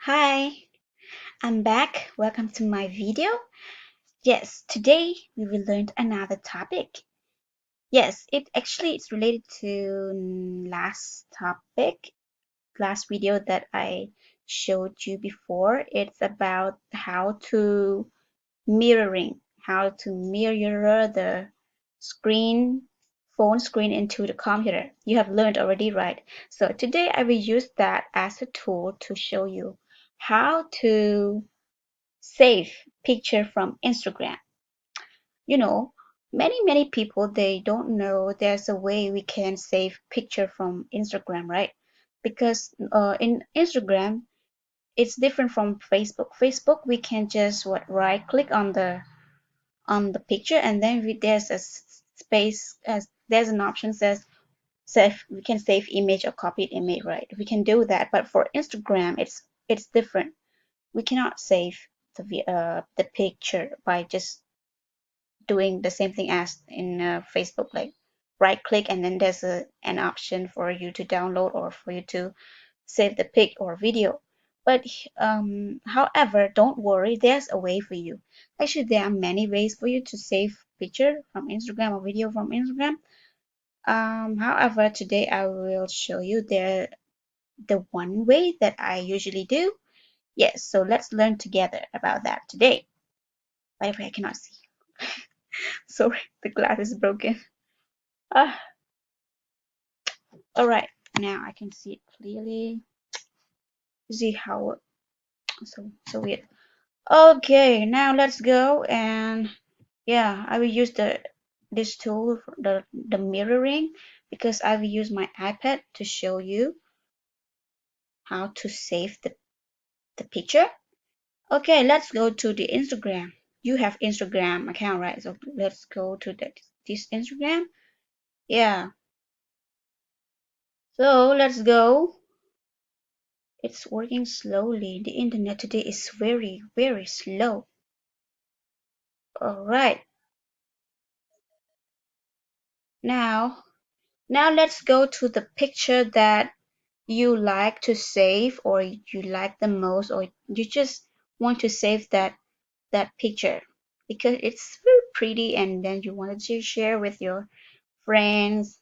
Hi, I'm back. Welcome to my video. Yes, today we will learn another topic. Yes, it's related to last video that I showed you before. It's about how to mirror the screen, phone screen into the computer. You have learned already, right? So today I will use that as a tool to show you how to save picture from Instagram. You know, many people they don't know there's a way we can save picture from Instagram, right? Because in Instagram it's different from Facebook. Facebook we can just right click on the picture and then there's a space as there's an option says save we can save image or copied image, right? We can do that, but for Instagram it's different. We cannot save the picture by just doing the same thing as in Facebook, like right click and then there's an option for you to download or for you to save the pic or video. But however, don't worry, there's a way for you. Actually, there are many ways for you to save picture from Instagram or video from Instagram. However, today I will show you the one way that I usually do. Yes, so let's learn together about that today. By the way, I cannot see. Sorry, the glass is broken. Ah, all right, now I can see it clearly. See how so weird. Okay, now let's go and yeah, I will use this tool for the mirroring because I will use my iPad to show you how to save the picture. Okay, let's go to the Instagram. You have Instagram account, right? So let's go to this Instagram. Yeah. So let's go. It's working slowly. The internet today is very slow. All right. Now, now let's go to the picture that you like to save or you like the most or you just want to save that picture because it's very pretty and then you wanted to share with your friends.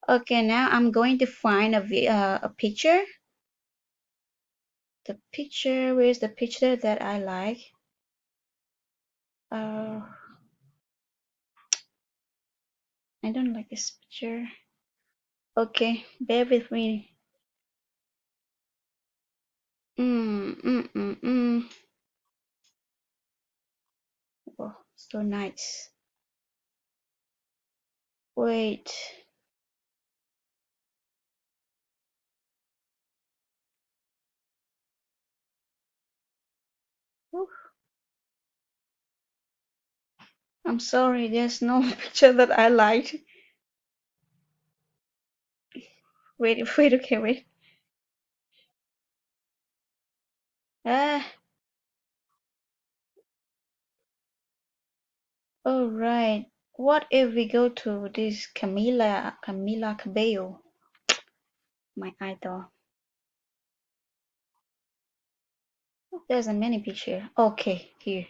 Okay, now I'm going to find a picture. The picture, where's the picture that I like? Uh, I don't like this picture. Okay, bear with me. Mm, mm, mm, mm. Oh, so nice. Wait. Ooh, I'm sorry, there's no picture that I liked. Wait, okay, wait. Ah, all right. What if we go to this Camila Cabello, my idol? Oh, there's a many picture. Okay, here.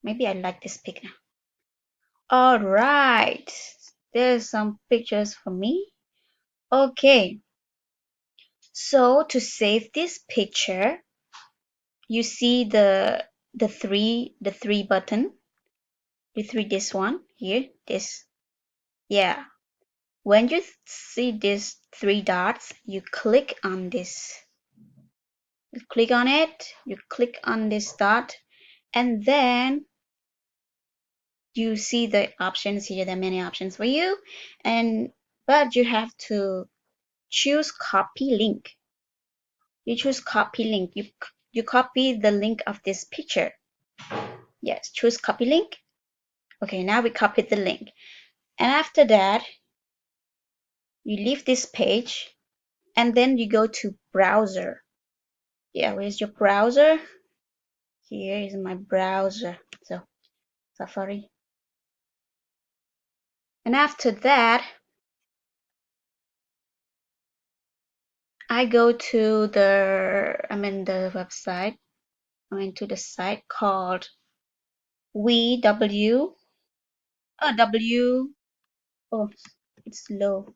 Maybe I like this pic now. All right. There's some pictures for me. Okay. So to save this picture, you see the three button, the three this one here, this. Yeah. When you see these three dots, you click on this. You click on it, you click on this dot, and then you see the options here. There are many options for you, and but you have to choose copy link. You choose copy link. You copy the link of this picture. Yes, choose copy link. Okay, now we copied the link. And after that, you leave this page and then you go to browser. Yeah, where's your browser? Here is my browser. So Safari. And after that, I go to the website. I mean to the site called VW. W. Oh, it's low.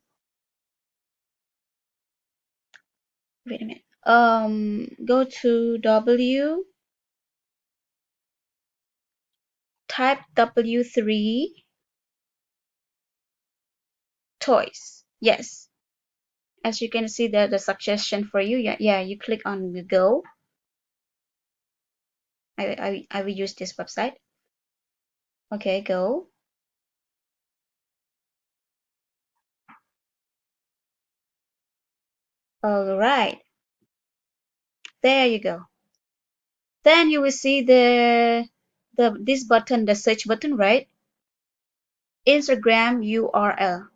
Wait a minute. Go to W. Type W3 toys. Yes. As you can see, there's a suggestion for you. Yeah, yeah. You click on the go. I will use this website. Okay, go. All right. There you go. Then you will see this button, the search button, right? Instagram URL.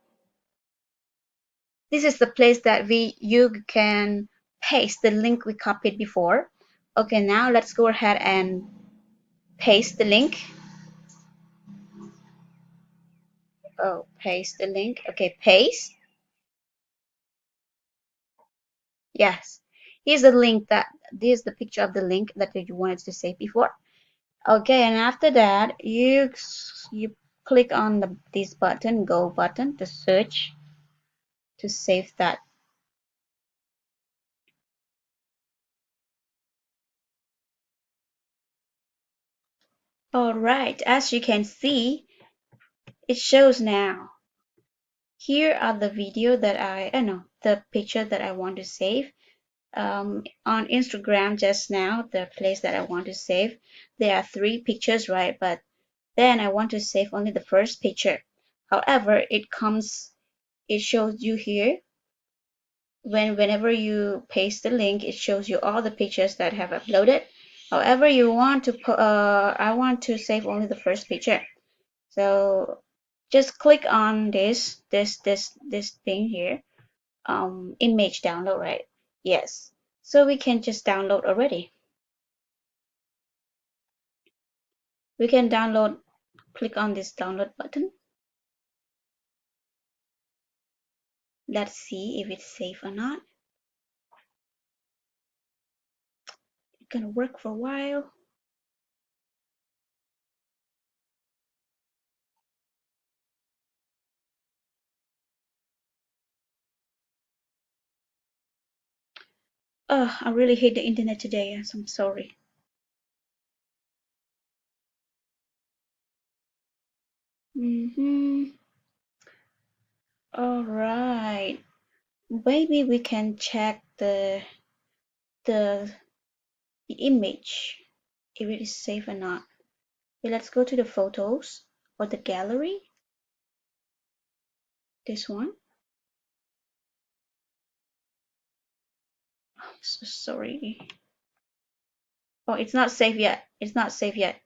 This is the place that you can paste the link we copied before. Okay, now let's go ahead and paste the link. Oh, paste the link. Okay, paste. Yes. Here's the link this is the picture of the link that you wanted to save before. Okay, and after that, you click on this button, go button, to search to save that. All right, as you can see, it shows now. Here are the video that know, the picture that I want to save. On Instagram just now, the place that I want to save, there are 3 pictures, right? But then I want to save only the first picture. However, it shows you here whenever you paste the link, it shows you all the pictures that have uploaded. However, you want to put, I want to save only the first picture. So just click on this thing here, image download, right? Yes. So we can just download already. We can download, click on this download button. Let's see if it's safe or not. It's gonna work for a while. I really hate the internet today. Yes, I'm sorry. All right. Maybe we can check the the image if it is safe or not. Okay, let's go to the photos or the gallery. This one. I'm so sorry. Oh, it's not safe yet. It's not safe yet.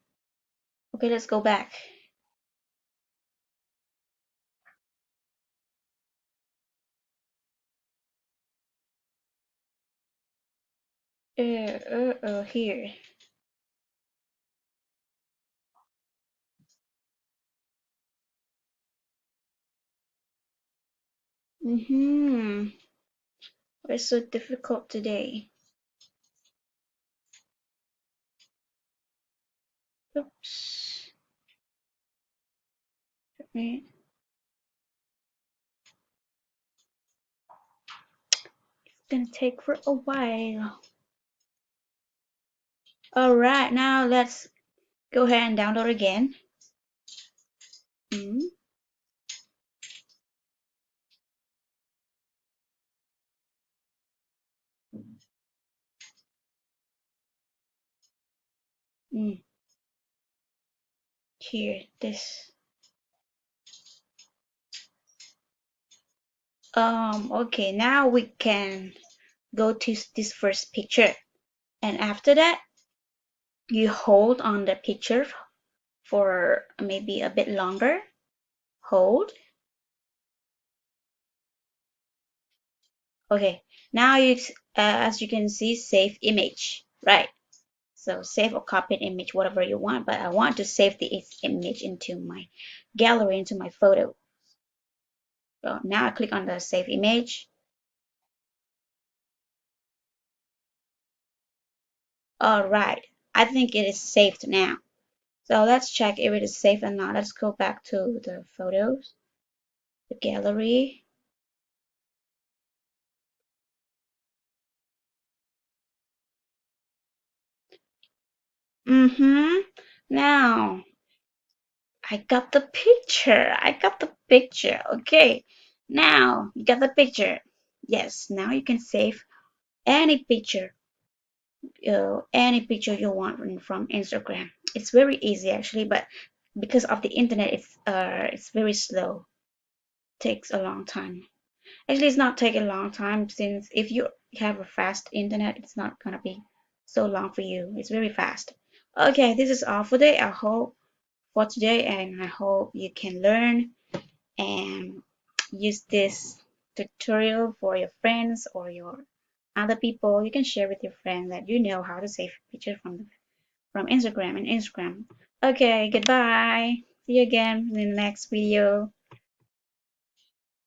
Okay, let's go back. Here. Mm-hmm. It's so difficult today. Oops. Right. It's gonna take for a while. All right, now let's go ahead and download again. Mm, mm. Here, this. Okay, now we can go to this first picture. And after that, you hold on the picture for maybe a bit longer. Hold. Okay, now as you can see, save image, right? So save or copy image, whatever you want, but I want to save the image into my gallery, into my photo. So now I click on the save image. All right, I think it is saved now. So let's check if it is saved or not. Let's go back to the photos, the gallery. Mm-hmm. Now I got the picture. I got the picture. Okay. Now you got the picture. Yes, now you can save any picture you want from Instagram. It's very easy actually, but because of the internet, it's very slow. Takes a long time. Actually, it's not taking a long time since if you have a fast internet, it's not gonna be so long for you. It's very fast. Okay, this is all for today. I hope for today, and I hope you can learn and use this tutorial for your friends or your other people. You can share with your friends that you know how to save pictures from Instagram and Instagram. Okay, goodbye. See you again in the next video.